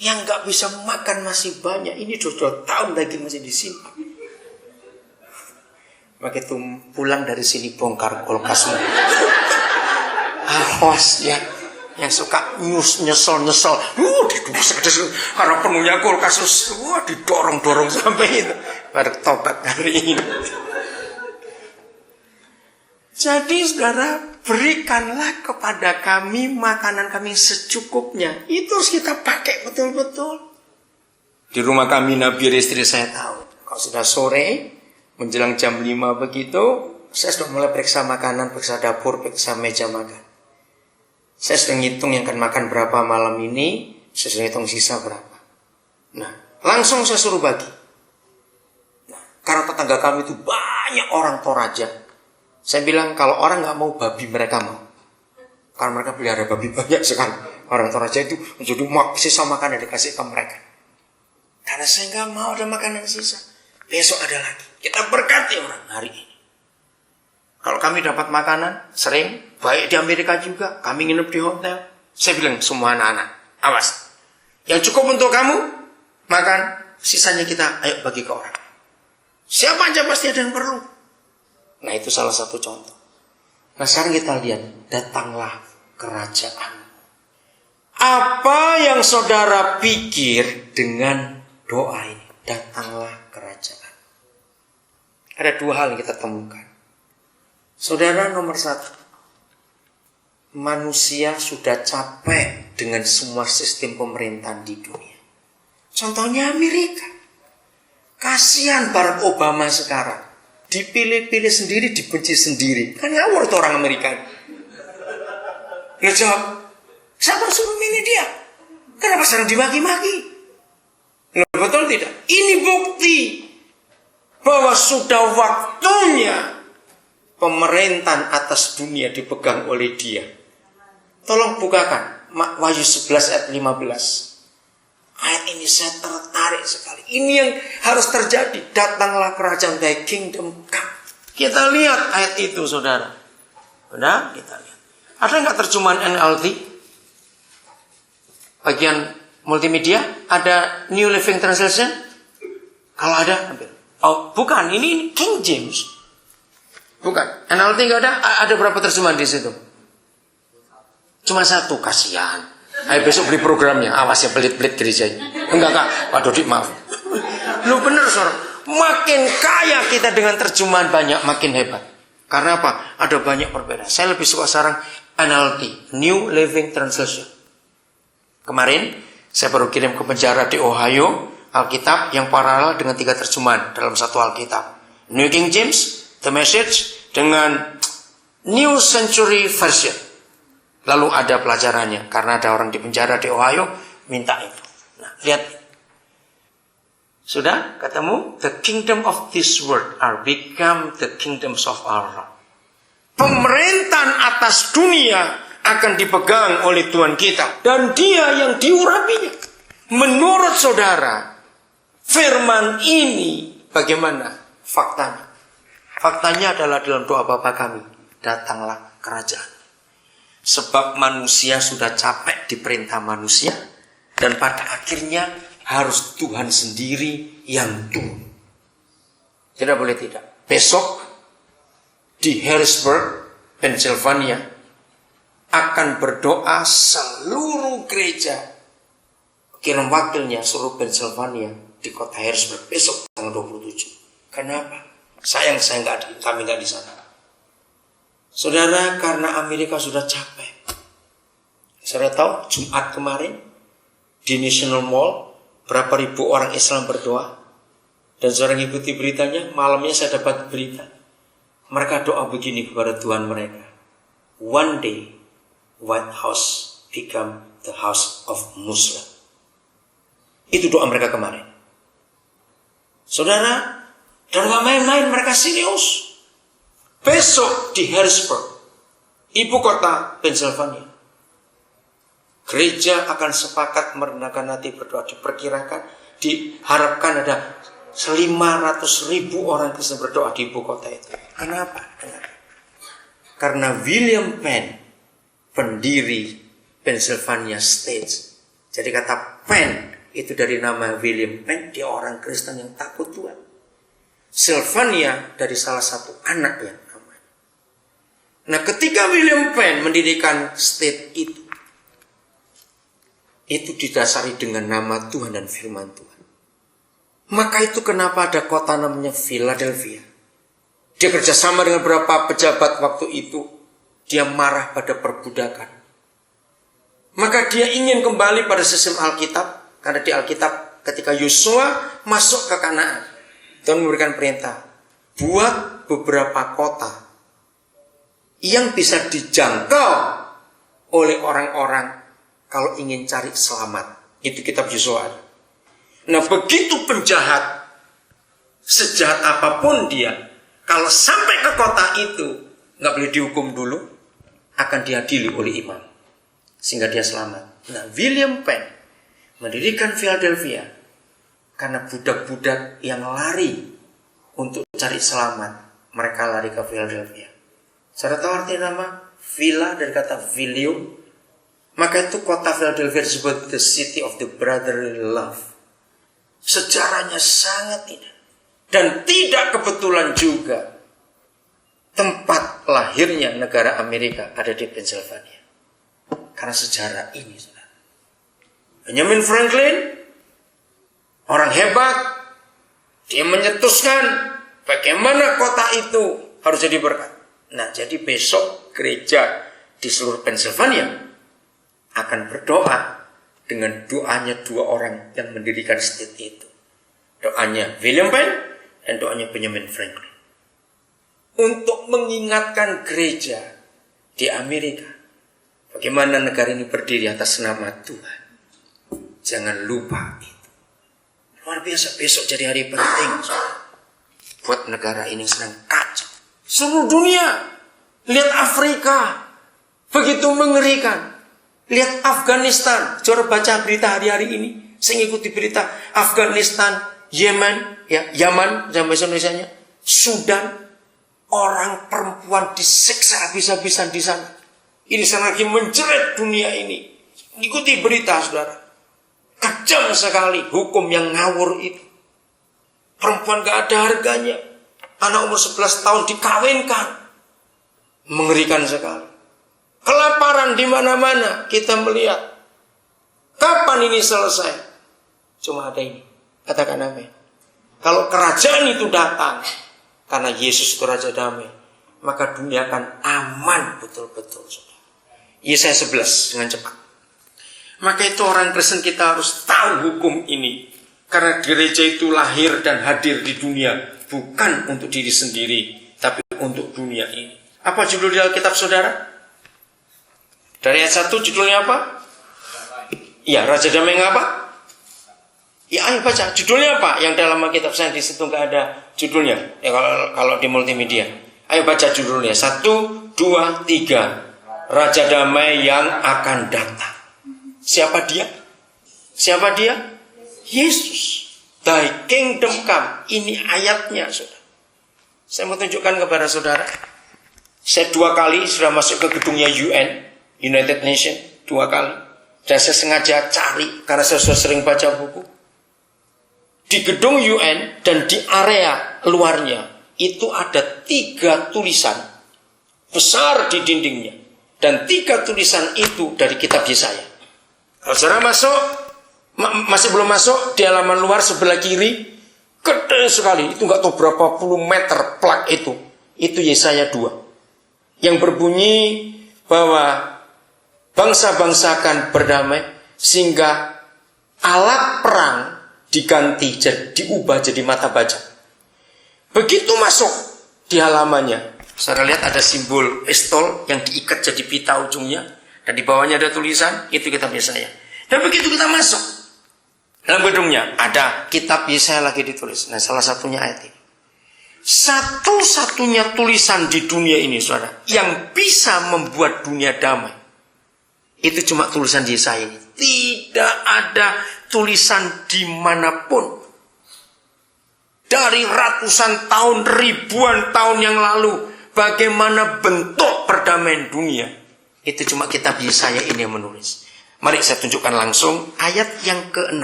Yang nggak bisa makan masih banyak. Ini 2 tahun lagi masih di sini. Begitu pulang dari sini bongkar kulkasmu. Awas ya. Yang suka nyesel. Karena penuhnya kulkas. Didorong-dorong sampai itu. Baru tobat hari ini. Jadi saudara, berikanlah kepada kami makanan kami secukupnya. Itu harus kita pakai betul-betul. Di rumah kami, Nabi istri saya tahu. Kalau sudah sore, menjelang jam 5 begitu, saya sudah mulai periksa makanan, periksa dapur, periksa meja makan. Saya sudah ngitung yang akan makan berapa malam ini, saya sudah hitung sisa berapa. Nah, langsung saya suruh bagi. Nah, karena tetangga kami itu banyak orang Toraja. Saya bilang kalau orang nggak mau, babi mereka mau. Karena mereka pelihara babi banyak sekali. Orang Toraja itu menjadi sisa makanan dikasih ke mereka. Karena saya nggak mau ada makanan sisa. Besok ada lagi. Kita berkati orang hari ini. Kalau kami dapat makanan, sering, baik di Amerika juga, kami nginep di hotel. Saya bilang semua anak-anak, awas. Yang cukup untuk kamu, makan, sisanya kita ayo bagi ke orang. Siapa aja pasti ada yang perlu. Nah itu salah satu contoh. Nah sekarang kita lihat, datanglah kerajaan. Apa yang saudara pikir dengan doa ini? Datanglah kerajaan. Ada 2 hal yang kita temukan. Saudara, nomor 1, manusia sudah capek dengan semua sistem pemerintahan di dunia. Contohnya Amerika. Kasihan Barack Obama sekarang. Dipilih-pilih sendiri, dibenci sendiri. Kan ngawur tuh orang Amerika. Dia jawab, siapa suruh milih dia? Kenapa sering dimaki-maki? Betul tidak? Ini bukti bahwa sudah waktunya pemerintahan atas dunia dipegang oleh dia. Tolong bukakan Wahyu 11 ayat 15. Ayat ini saya tertarik sekali. Ini yang harus terjadi. Datanglah kerajaan, thy kingdom come. Kita lihat ayat itu, saudara. Sudah, kita lihat. Ada nggak terjemahan NLT? Bagian multimedia, ada New Living Translation? Kalau ada, ambil. Oh, bukan. Ini King James. Bukan. NLT nggak ada? Ada berapa terjemahan di situ? Cuma 1, kasihan. Ayo besok beli programnya. Awas ya pelit-pelit gerejanya. Enggak kak, Pak Dodi maaf. Lu bener saudara. Makin kaya kita dengan terjemahan banyak, makin hebat. Karena apa? Ada banyak perbedaan. Saya lebih suka sekarang NLT, New Living Translation. Kemarin saya baru kirim ke penjara di Ohio Alkitab yang paralel dengan 3 terjemahan dalam satu Alkitab. New King James, The Message, dengan New Century Version. Lalu ada pelajarannya, karena ada orang di penjara di Ohio, minta itu. Nah, lihat. Sudah ketemu? The kingdom of this world are become the kingdoms of our. Pemerintahan atas dunia akan dipegang oleh Tuhan kita. Dan dia yang diurapinya. Menurut saudara, firman ini bagaimana faktanya? Faktanya adalah dalam doa Bapa kami, datanglah kerajaan. Sebab manusia sudah capek diperintah manusia. Dan pada akhirnya harus Tuhan sendiri yang turun. Tidak boleh tidak. Besok di Harrisburg, Pennsylvania, akan berdoa seluruh gereja. Kirim wakilnya seluruh Pennsylvania di kota Harrisburg besok tanggal 27. Kenapa? Sayang kami nggak di sana. Saudara, karena Amerika sudah capek. Saudara tahu Jumat kemarin di National Mall berapa ribu orang Islam berdoa. Dan saudara ikuti beritanya, malamnya saya dapat berita. Mereka doa begini kepada Tuhan mereka. One day White House become the house of Muslim. Itu doa mereka kemarin. Saudara, dan gak main-main, mereka serius. Besok di Harrisburg, ibu kota Pennsylvania, gereja akan sepakat merendahkan hati berdoa. Diperkirakan, diharapkan ada 500.000 orang Kristen berdoa di ibu kota itu. Kenapa? Karena William Penn, pendiri Pennsylvania State. Jadi kata Penn itu dari nama William Penn, dia orang Kristen yang takut Tuhan. Sylvania dari salah satu anak yang namanya. Nah, ketika William Penn mendirikan state itu didasari dengan nama Tuhan dan firman Tuhan. Maka itu kenapa ada kota namanya Philadelphia. Dia kerjasama dengan beberapa pejabat waktu itu. Dia marah pada perbudakan. Maka dia ingin kembali pada sistem Alkitab. Karena di Alkitab ketika Yosua masuk ke Kanaan, Tuhan memberikan perintah, buat beberapa kota yang bisa dijangkau oleh orang-orang kalau ingin cari selamat. Itu kitab Yosua. Nah, begitu penjahat, sejahat apapun dia, kalau sampai ke kota itu, nggak boleh dihukum dulu, akan diadili oleh imam, sehingga dia selamat. Nah, William Penn mendirikan Philadelphia karena budak-budak yang lari untuk cari selamat, mereka lari ke Philadelphia. Saudara tahu arti nama Villa dari kata Vilium? Maka itu kota Philadelphia disebut the city of the brotherly love. Sejarahnya sangat indah. Dan tidak kebetulan juga tempat lahirnya negara Amerika ada di Pennsylvania. Karena sejarah ini, saudara. Benjamin Franklin, orang hebat, dia menyetuskan bagaimana kota itu harus jadi berkat. Nah, jadi besok gereja di seluruh Pennsylvania akan berdoa dengan doanya dua orang yang mendirikan state itu. Doanya William Penn dan doanya Benjamin Franklin. Untuk mengingatkan gereja di Amerika, bagaimana negara ini berdiri atas nama Tuhan. Jangan lupa itu. Luar biasa, besok jadi hari penting buat negara ini sedang kacau. Seluruh dunia, lihat Afrika, begitu mengerikan. Lihat Afghanistan, coba baca berita hari-hari ini. Saya ikuti berita Afghanistan, Yemen, Yaman, sampai Indonesianya, Sudan, orang perempuan disiksa habis-habisan di sana. Ini sangat lagi menjerat dunia ini. Ikuti berita, saudara. Kejam sekali hukum yang ngawur itu. Perempuan gak ada harganya. Anak umur 11 tahun dikawinkan. Mengerikan sekali. Kelaparan di mana-mana kita melihat. Kapan ini selesai? Cuma ada ini. Katakan amin. Kalau kerajaan itu datang, karena Yesus itu Raja Damai, maka dunia akan aman betul-betul. Yesaya 11 dengan cepat. Maka itu orang Kristen kita harus tahu hukum ini. Karena gereja itu lahir dan hadir di dunia. Bukan untuk diri sendiri, tapi untuk dunia ini. Apa judul di Alkitab, saudara? Dari ayat 1 judulnya apa? Ya, Raja Damai apa? Ya, ayo baca. Judulnya apa? Yang dalam Alkitab saya di situ nggak ada judulnya. Ya, kalau di multimedia. Ayo baca judulnya. 1, 2, 3. Raja Damai yang akan datang. Siapa dia? Siapa dia? Yesus. Thy kingdom come. Ini ayatnya, saudara. Saya mau tunjukkan kepada saudara. Saya 2 kali sudah masuk ke gedungnya UN, United Nations, 2 kali. Dan saya sengaja cari, karena saya sudah sering baca buku. Di gedung UN dan di area luarnya, itu ada 3 tulisan besar di dindingnya. Dan 3 tulisan itu dari kitab Yesaya. Kalau saudara masuk, masih belum masuk, di halaman luar sebelah kiri, gede sekali, itu nggak tahu berapa puluh meter plak itu Yesaya 2, yang berbunyi bahwa bangsa-bangsa akan berdamai, sehingga alat perang diganti, diubah jadi mata baja. Begitu masuk di halamannya, saudara lihat ada simbol pistol yang diikat jadi pita ujungnya. Dan di bawahnya ada tulisan, itu kitab Yesaya. Dan begitu kita masuk dalam gedungnya, ada kitab Yesaya lagi ditulis. Nah, salah satunya ayat ini. Satu-satunya tulisan di dunia ini, saudara, yang bisa membuat dunia damai, itu cuma tulisan Yesaya ini. Tidak ada tulisan dimanapun. Dari ratusan tahun, ribuan tahun yang lalu, bagaimana bentuk perdamaian dunia. Itu cuma kitab Yesaya ini yang menulis. Mari saya tunjukkan langsung ayat yang ke-6.